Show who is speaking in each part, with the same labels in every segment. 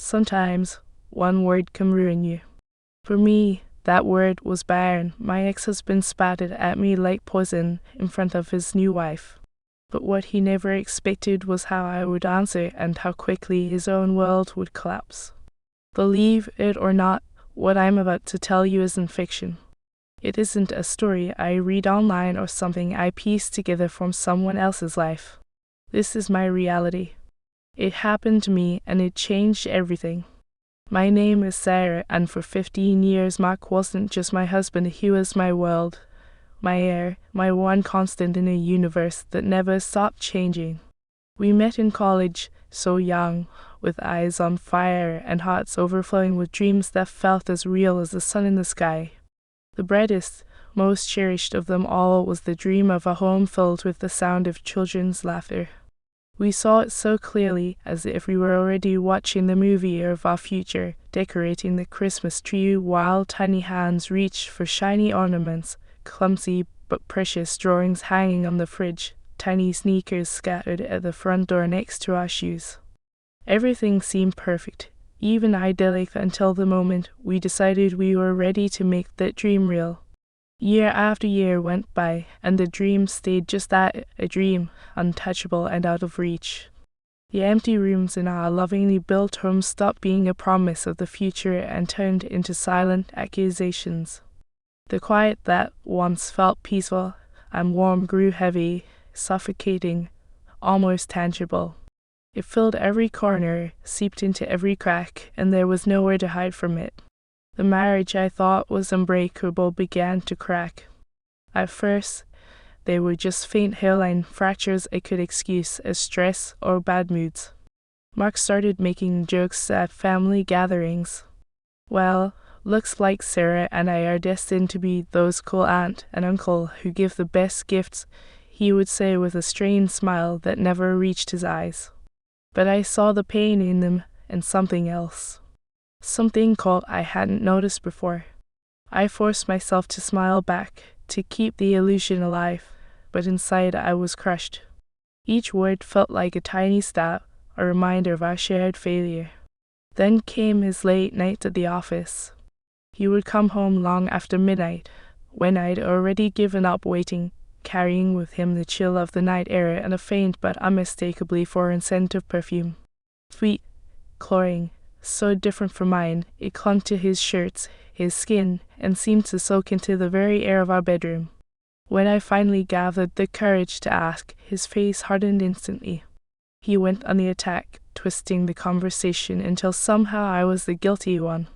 Speaker 1: Sometimes, one word can ruin you. For me, that word was barren. My ex-husband spat it at me like poison in front of his new wife. But what he never expected was how I would answer and how quickly his own world would collapse. Believe it or not, what I'm about to tell you isn't fiction. It isn't a story I read online or something I pieced together from someone else's life. This is my reality. It happened to me and it changed everything. My name is Sarah, and for 15 years Mark wasn't just my husband, he was my world, my air, my one constant in a universe that never stopped changing. We met in college, so young, with eyes on fire and hearts overflowing with dreams that felt as real as the sun in the sky. The brightest, most cherished of them all was the dream of a home filled with the sound of children's laughter. We saw it so clearly, as if we were already watching the movie of our future, decorating the Christmas tree while tiny hands reached for shiny ornaments, clumsy but precious drawings hanging on the fridge, tiny sneakers scattered at the front door next to our shoes. Everything seemed perfect, even idyllic, until the moment we decided we were ready to make that dream real. Year after year went by, and the dream stayed just that, a dream, untouchable and out of reach. The empty rooms in our lovingly built home stopped being a promise of the future and turned into silent accusations. The quiet that once felt peaceful and warm grew heavy, suffocating, almost tangible. It filled every corner, seeped into every crack, and there was nowhere to hide from it. The marriage I thought was unbreakable began to crack. At first, they were just faint hairline fractures I could excuse as stress or bad moods. Mark started making jokes at family gatherings. Well, looks like Sarah and I are destined to be those cool aunt and uncle who give the best gifts, he would say with a strained smile that never reached his eyes. But I saw the pain in them and something else. Something cold I hadn't noticed before. I forced myself to smile back, to keep the illusion alive, but inside I was crushed. Each word felt like a tiny stab, a reminder of our shared failure. Then came his late nights at the office. He would come home long after midnight, when I'd already given up waiting, carrying with him the chill of the night air and a faint but unmistakably foreign scent of perfume. Sweet, cloying, so different from mine, it clung to his shirts, his skin, and seemed to soak into the very air of our bedroom. When I finally gathered the courage to ask, his face hardened instantly. He went on the attack, twisting the conversation until somehow I was the guilty one.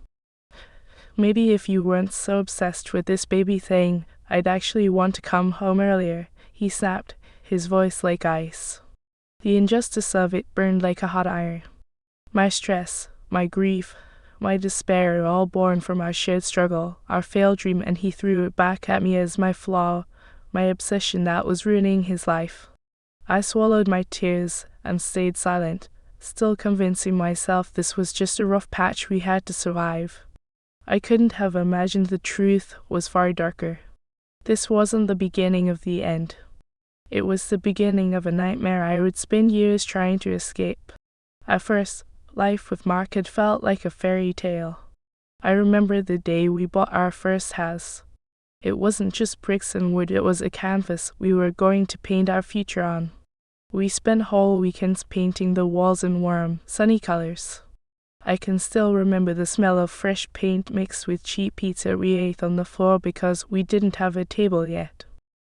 Speaker 1: Maybe if you weren't so obsessed with this baby thing, I'd actually want to come home earlier, he snapped, his voice like ice. The injustice of it burned like a hot iron. My stress, my grief, my despair, all born from our shared struggle, our failed dream, and he threw it back at me as my flaw, my obsession that was ruining his life. I swallowed my tears and stayed silent, still convincing myself this was just a rough patch we had to survive. I couldn't have imagined the truth was far darker. This wasn't the beginning of the end. It was the beginning of a nightmare I would spend years trying to escape. At first, life with Mark had felt like a fairy tale. I remember the day we bought our first house. It wasn't just bricks and wood, it was a canvas we were going to paint our future on. We spent whole weekends painting the walls in warm, sunny colors. I can still remember the smell of fresh paint mixed with cheap pizza we ate on the floor because we didn't have a table yet.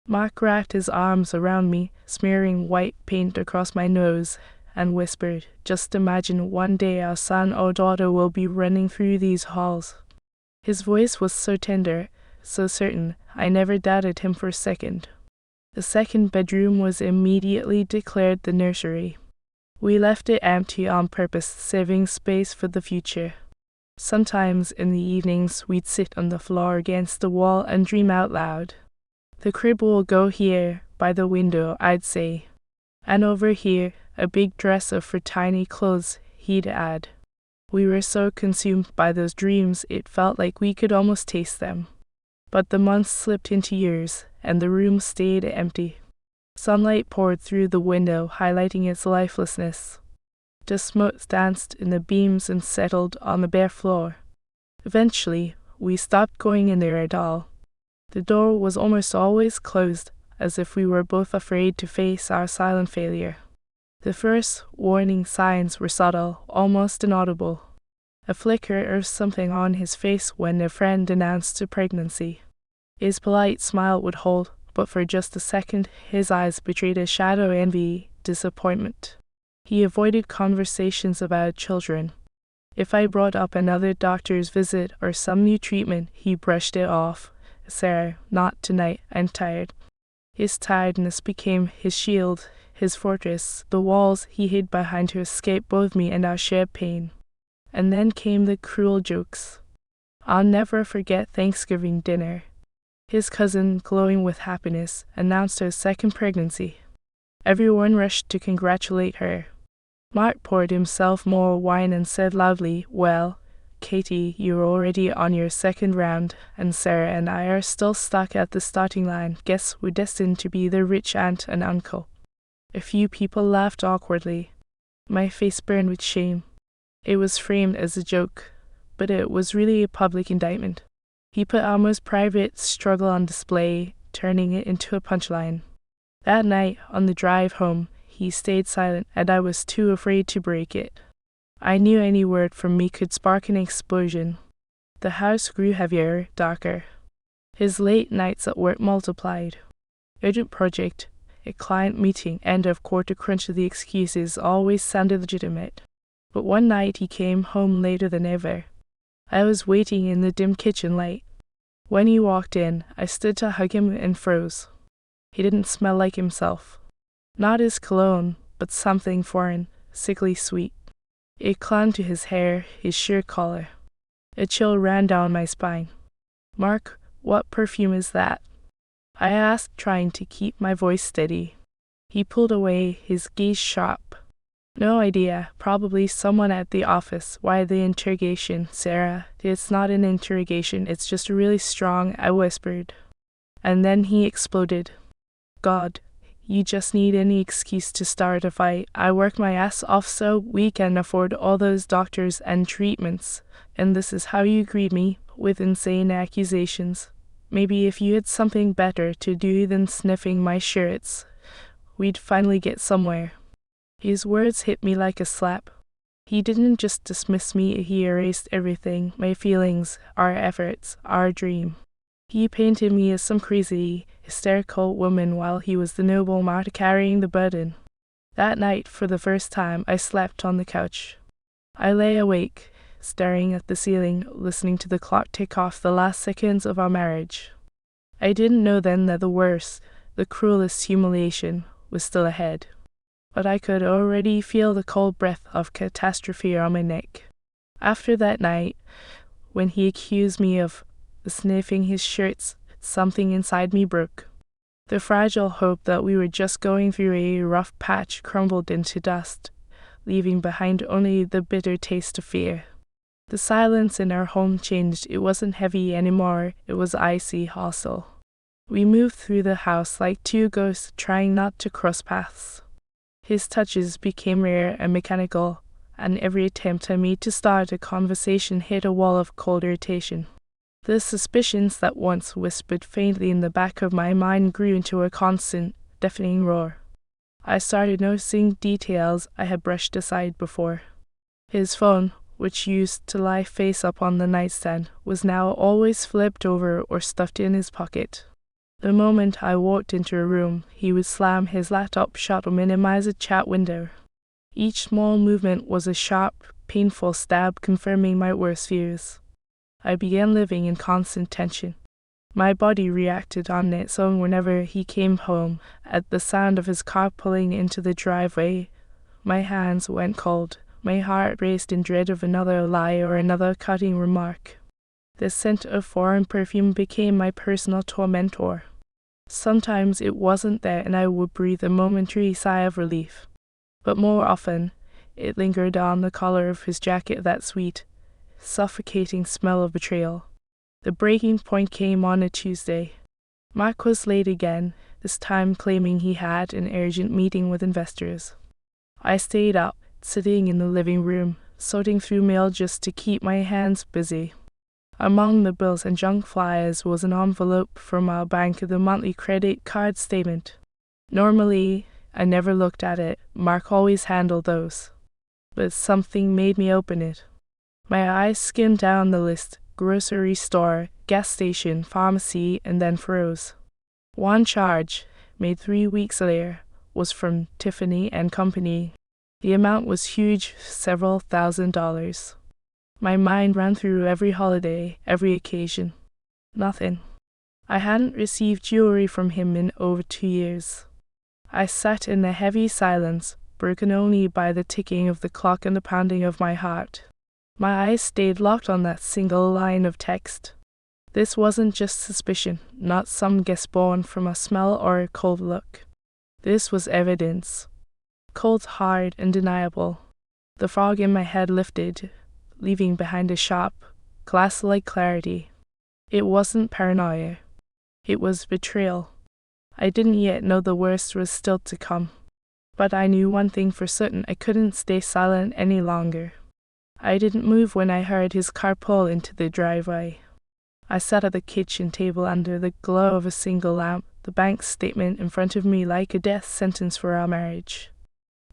Speaker 1: Mark wrapped his arms around me, smearing white paint across my nose, and whispered, "Just imagine one day our son or daughter will be running through these halls." His voice was so tender, so certain, I never doubted him for a second. The second bedroom was immediately declared the nursery. We left it empty on purpose, saving space for the future. Sometimes in the evenings we'd sit on the floor against the wall and dream out loud. "The crib will go here, by the window," I'd say. "And over here, a big dresser for tiny clothes," he'd add. We were so consumed by those dreams it felt like we could almost taste them. But the months slipped into years, and the room stayed empty. Sunlight poured through the window, highlighting its lifelessness. The smoke danced in the beams and settled on the bare floor. Eventually, we stopped going in there at all. The door was almost always closed, as if we were both afraid to face our silent failure. The first warning signs were subtle, almost inaudible. A flicker of something on his face when a friend announced a pregnancy. His polite smile would hold, but for just a second his eyes betrayed a shadow of envy, disappointment. He avoided conversations about children. If I brought up another doctor's visit or some new treatment, he brushed it off. "Sarah, not tonight, I'm tired." His tiredness became his shield, his fortress, the walls he hid behind to escape both me and our shared pain. And then came the cruel jokes. I'll never forget Thanksgiving dinner. His cousin, glowing with happiness, announced her second pregnancy. Everyone rushed to congratulate her. Mark poured himself more wine and said loudly, "Well, Katie, you're already on your second round, and Sarah and I are still stuck at the starting line. Guess we're destined to be the rich aunt and uncle." A few people laughed awkwardly. My face burned with shame. It was framed as a joke, but it was really a public indictment. He put our most private struggle on display, turning it into a punchline. That night, on the drive home, he stayed silent, and I was too afraid to break it. I knew any word from me could spark an explosion. The house grew heavier, darker. His late nights at work multiplied. Urgent project, a client meeting, end of quarter crunch. The excuses always sounded legitimate. But one night he came home later than ever. I was waiting in the dim kitchen light. When he walked in, I stood to hug him and froze. He didn't smell like himself. Not his cologne, but something foreign, sickly sweet. It clung to his hair, his shirt collar. A chill ran down my spine. "Mark, what perfume is that?" I asked, trying to keep my voice steady. He pulled away, his gaze sharp. "No idea. Probably someone at the office." "Why the interrogation, Sarah?" "It's not an interrogation, it's just really strong," I whispered. And then he exploded. "God, you just need any excuse to start a fight. I work my ass off so we can afford all those doctors and treatments, and this is how you greet me, with insane accusations. Maybe if you had something better to do than sniffing my shirts, we'd finally get somewhere." His words hit me like a slap. He didn't just dismiss me, he erased everything, my feelings, our efforts, our dream. He painted me as some crazy, hysterical woman while he was the noble martyr carrying the burden. That night, for the first time, I slept on the couch. I lay awake, staring at the ceiling, listening to the clock tick off the last seconds of our marriage. I didn't know then that the worst, the cruelest humiliation was still ahead. But I could already feel the cold breath of catastrophe on my neck. After that night, when he accused me of sniffing his shirts, something inside me broke. The fragile hope that we were just going through a rough patch crumbled into dust, leaving behind only the bitter taste of fear. The silence in our home changed. It wasn't heavy anymore, it was icy, hostile. We moved through the house like two ghosts trying not to cross paths. His touches became rare and mechanical, and every attempt I made to start a conversation hit a wall of cold irritation. The suspicions that once whispered faintly in the back of my mind grew into a constant, deafening roar. I started noticing details I had brushed aside before. His phone, which used to lie face up on the nightstand, was now always flipped over or stuffed in his pocket. The moment I walked into a room, he would slam his laptop shut to minimize a chat window. Each small movement was a sharp, painful stab confirming my worst fears. I began living in constant tension. My body reacted on its own whenever he came home. At the sound of his car pulling into the driveway, my hands went cold. My heart raced in dread of another lie or another cutting remark. The scent of foreign perfume became my personal tormentor. Sometimes it wasn't there and I would breathe a momentary sigh of relief. But more often, it lingered on the collar of his jacket, that sweet, suffocating smell of betrayal. The breaking point came on a Tuesday. Mark was late again, this time claiming he had an urgent meeting with investors. I stayed up, sitting in the living room, sorting through mail just to keep my hands busy. Among the bills and junk flyers was an envelope from our bank with a monthly credit card statement. Normally, I never looked at it. Mark always handled those. But something made me open it. My eyes skimmed down the list: grocery store, gas station, pharmacy, and then froze. One charge, made 3 weeks later, was from Tiffany and Company. The amount was huge, several $1,000s. My mind ran through every holiday, every occasion. Nothing. I hadn't received jewelry from him in over 2 years. I sat in a heavy silence, broken only by the ticking of the clock and the pounding of my heart. My eyes stayed locked on that single line of text. This wasn't just suspicion, not some guess born from a smell or a cold look. This was evidence. Cold, hard, and undeniable. The fog in my head lifted, leaving behind a sharp, glass-like clarity. It wasn't paranoia. It was betrayal. I didn't yet know the worst was still to come. But I knew one thing for certain: I couldn't stay silent any longer. I didn't move when I heard his car pull into the driveway. I sat at the kitchen table under the glow of a single lamp, the bank statement in front of me like a death sentence for our marriage.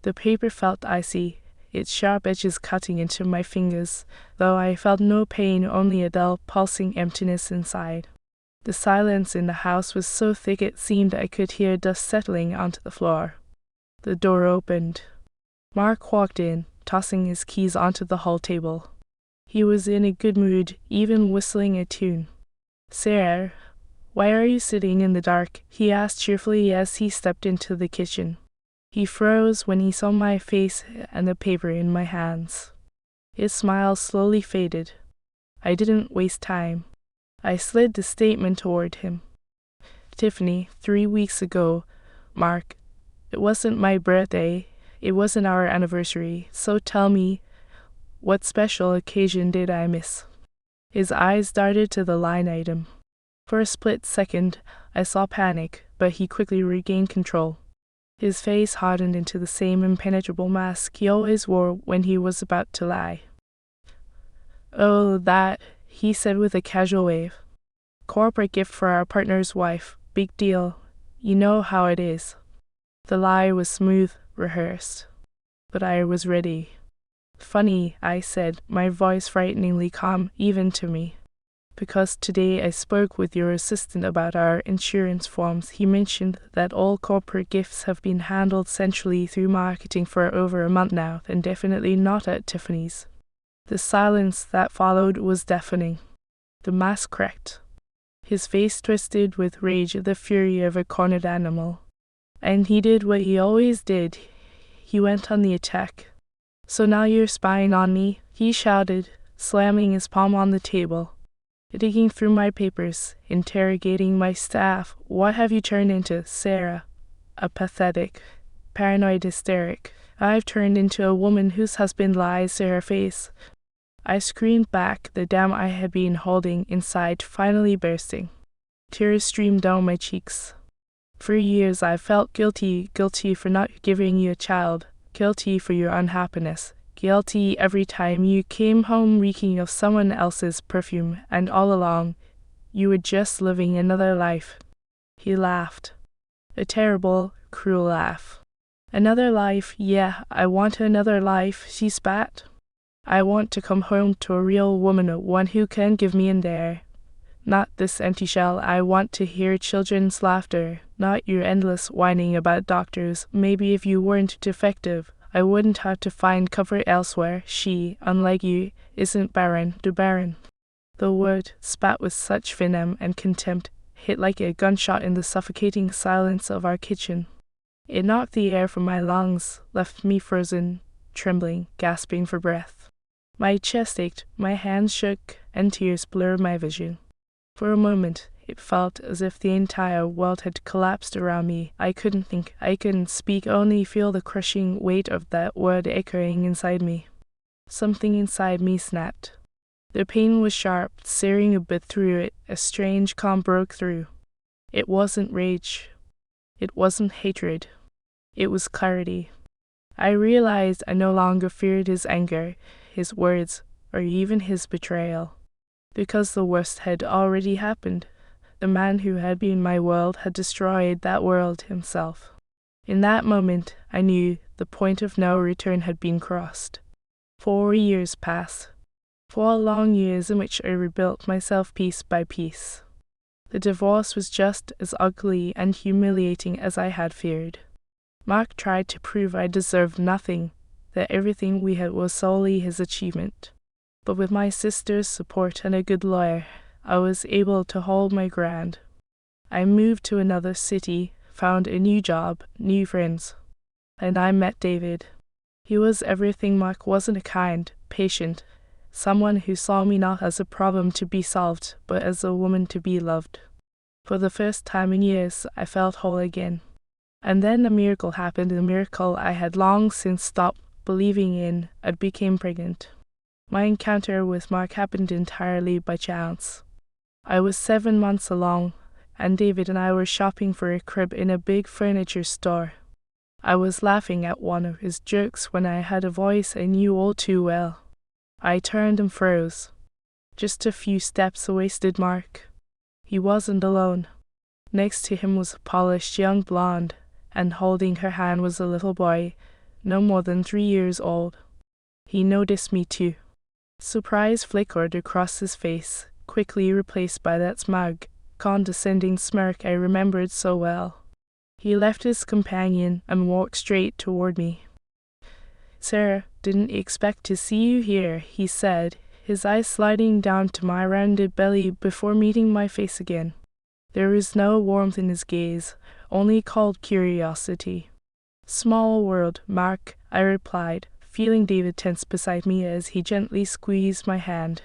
Speaker 1: The paper felt icy, its sharp edges cutting into my fingers, though I felt no pain, only a dull, pulsing emptiness inside. The silence in the house was so thick it seemed I could hear dust settling onto the floor. The door opened. Mark walked in, tossing his keys onto the hall table. He was in a good mood, even whistling a tune. "Sarah, why are you sitting in the dark?" he asked cheerfully as he stepped into the kitchen. He froze when he saw my face and the paper in my hands. His smile slowly faded. I didn't waste time. I slid the statement toward him. "Tiffany, 3 weeks ago, Mark. It wasn't my birthday. It wasn't our anniversary. So tell me, what special occasion did I miss?" His eyes darted to the line item. For a split second, I saw panic, but he quickly regained control. His face hardened into the same impenetrable mask he always wore when he was about to lie. "Oh, that," he said with a casual wave. "Corporate gift for our partner's wife. Big deal. You know how it is." The lie was smooth, rehearsed. But I was ready. "Funny," I said, my voice frighteningly calm, even to me. "Because today I spoke with your assistant about our insurance forms. He mentioned that all corporate gifts have been handled centrally through marketing for over a month now, and definitely not at Tiffany's." The silence that followed was deafening. The mask cracked. His face twisted with rage, the fury of a cornered animal. And he did what he always did. He went on the attack. "So now you're spying on me," he shouted, slamming his palm on the table. "Digging through my papers, interrogating my staff. What have you turned into, Sarah? A pathetic, paranoid hysteric. I've turned into a woman whose husband lies to her face." I screamed back, the dam I had been holding inside finally bursting. Tears streamed down my cheeks. For years I felt guilty for not giving you a child, guilty for your unhappiness, guilty every time you came home reeking of someone else's perfume, and all along, you were just living another life. He laughed. A terrible, cruel laugh. "Another life, yeah, I want another life," she spat. "I want to come home to a real woman, one who can give me in there. Not this empty shell. I want to hear children's laughter, not your endless whining about doctors. Maybe if you weren't defective, I wouldn't have to find comfort elsewhere. She, unlike you, isn't barren, barren." The word, spat with such venom and contempt, hit like a gunshot in the suffocating silence of our kitchen. It knocked the air from my lungs, left me frozen, trembling, gasping for breath. My chest ached, my hands shook, and tears blurred my vision. For a moment, it felt as if the entire world had collapsed around me. I couldn't think, I couldn't speak, only feel the crushing weight of that word echoing inside me. Something inside me snapped. The pain was sharp, searing a bit through it. A strange calm broke through. It wasn't rage. It wasn't hatred. It was clarity. I realized I no longer feared his anger, his words, or even his betrayal, because the worst had already happened. The man who had been my world had destroyed that world himself. In that moment, I knew the point of no return had been crossed. 4 years passed. 4 long years in which I rebuilt myself piece by piece. The divorce was just as ugly and humiliating as I had feared. Mark tried to prove I deserved nothing, that everything we had was solely his achievement. But with my sister's support and a good lawyer, I was able to hold my ground. I moved to another city, found a new job, new friends, and I met David. He was everything Mark wasn't, a kind, patient, someone who saw me not as a problem to be solved, but as a woman to be loved. For the first time in years, I felt whole again. And then a miracle happened, a miracle I had long since stopped believing in. I became pregnant. My encounter with Mark happened entirely by chance. I was 7 months along, and David and I were shopping for a crib in a big furniture store. I was laughing at one of his jokes when I had a voice I knew all too well. I turned and froze. Just a few steps away stood Mark. He wasn't alone. Next to him was a polished young blonde, and holding her hand was a little boy, no more than 3 years old. He noticed me too. Surprise flickered across his face, quickly replaced by that smug, condescending smirk I remembered so well. He left his companion and walked straight toward me. "Sarah, didn't expect to see you here," he said, his eyes sliding down to my rounded belly before meeting my face again. There was no warmth in his gaze, only cold curiosity. "Small world, Mark," I replied, feeling David tense beside me as he gently squeezed my hand.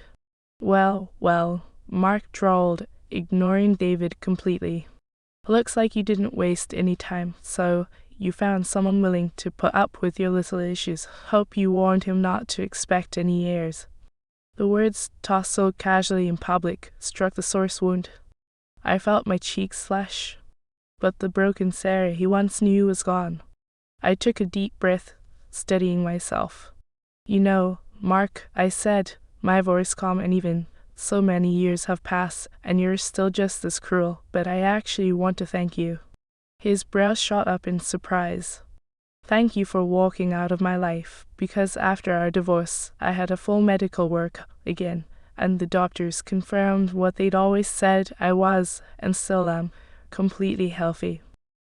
Speaker 1: Well, Mark drawled, ignoring David completely. "Looks like you didn't waste any time, so you found someone willing to put up with your little issues. Hope you warned him not to expect any heirs." The words, tossed so casually in public, struck the source wound. I felt my cheeks flush. But the broken Sarah he once knew was gone. I took a deep breath, steadying myself. "You know, Mark," I said, my voice calm and even, "so many years have passed, and you're still just as cruel, but I actually want to thank you." His brows shot up in surprise. "Thank you for walking out of my life, because after our divorce, I had a full medical work again, and the doctors confirmed what they'd always said. I was, and still am, completely healthy."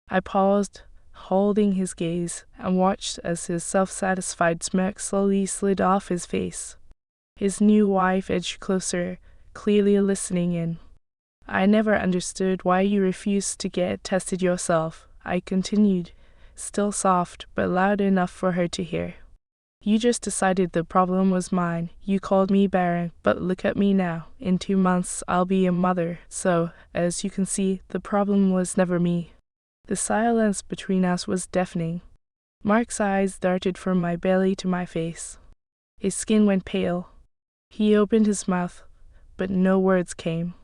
Speaker 1: I paused, holding his gaze, and watched as his self-satisfied smirk slowly slid off his face. His new wife edged closer, clearly listening in. "I never understood why you refused to get tested yourself," I continued, still soft but loud enough for her to hear. "You just decided the problem was mine. You called me barren, but look at me now. In 2 months I'll be a mother, so, as you can see, the problem was never me." The silence between us was deafening. Mark's eyes darted from my belly to my face. His skin went pale. He opened his mouth, but no words came.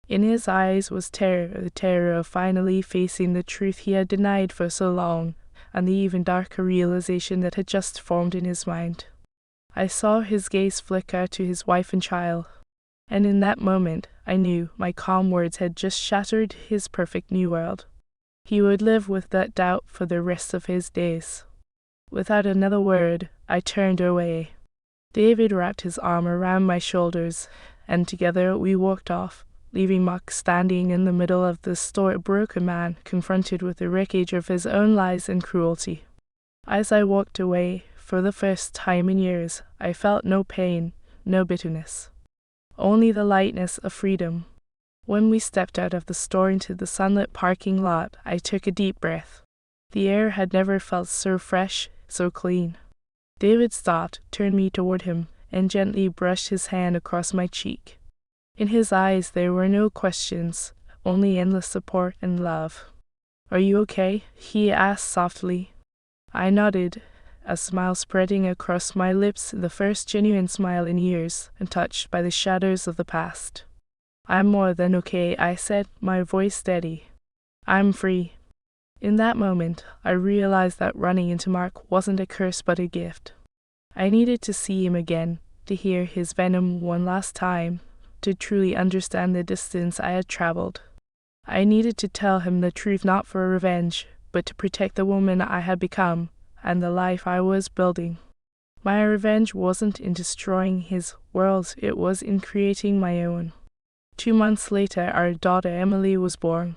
Speaker 1: In his eyes was terror, the terror of finally facing the truth he had denied for so long, and the even darker realization that had just formed in his mind. I saw his gaze flicker to his wife and child, and in that moment I knew my calm words had just shattered his perfect new world. He would live with that doubt for the rest of his days. Without another word, I turned away. David wrapped his arm around my shoulders, and together we walked off, leaving Mark standing in the middle of the store, a broken man confronted with the wreckage of his own lies and cruelty. As I walked away, for the first time in years, I felt no pain, no bitterness. Only the lightness of freedom. When we stepped out of the store into the sunlit parking lot, I took a deep breath. The air had never felt so fresh, so clean. David stopped, turned me toward him, and gently brushed his hand across my cheek. In his eyes there were no questions, only endless support and love. "Are you okay?" he asked softly. I nodded, a smile spreading across my lips, the first genuine smile in years, untouched by the shadows of the past. "I'm more than okay," I said, my voice steady. "I'm free." In that moment, I realized that running into Mark wasn't a curse but a gift. I needed to see him again, to hear his venom one last time, to truly understand the distance I had traveled. I needed to tell him the truth, not for revenge, but to protect the woman I had become and the life I was building. My revenge wasn't in destroying his world, it was in creating my own. 2 months later, our daughter Emily was born.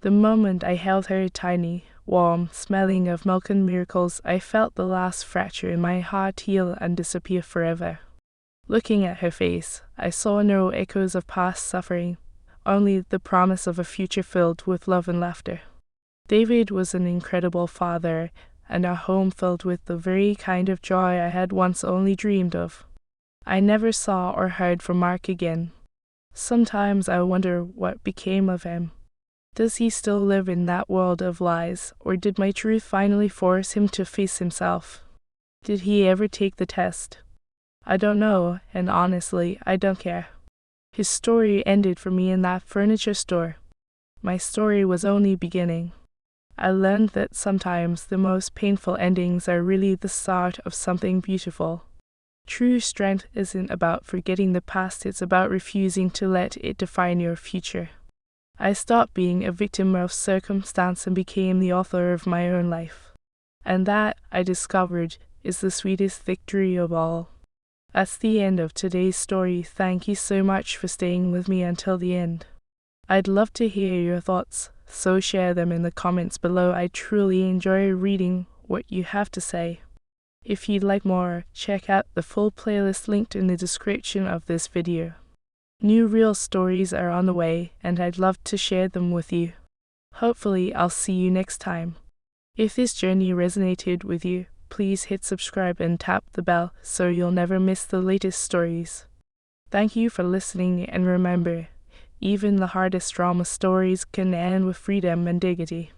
Speaker 1: The moment I held her, tiny, warm, smelling of milk and miracles, I felt the last fracture in my heart heal and disappear forever. Looking at her face, I saw no echoes of past suffering, only the promise of a future filled with love and laughter. David was an incredible father, and our home filled with the very kind of joy I had once only dreamed of. I never saw or heard from Mark again. Sometimes I wonder what became of him. Does he still live in that world of lies, or did my truth finally force him to face himself? Did he ever take the test? I don't know, and honestly, I don't care. His story ended for me in that furniture store. My story was only beginning. I learned that sometimes the most painful endings are really the start of something beautiful. True strength isn't about forgetting the past, it's about refusing to let it define your future. I stopped being a victim of circumstance and became the author of my own life. And that, I discovered, is the sweetest victory of all. That's the end of today's story. Thank you so much for staying with me until the end. I'd love to hear your thoughts, so share them in the comments below. I truly enjoy reading what you have to say. If you'd like more, check out the full playlist linked in the description of this video. New real stories are on the way, and I'd love to share them with you. Hopefully, I'll see you next time. If this journey resonated with you, please hit subscribe and tap the bell so you'll never miss the latest stories. Thank you for listening, and remember, even the hardest drama stories can end with freedom and dignity.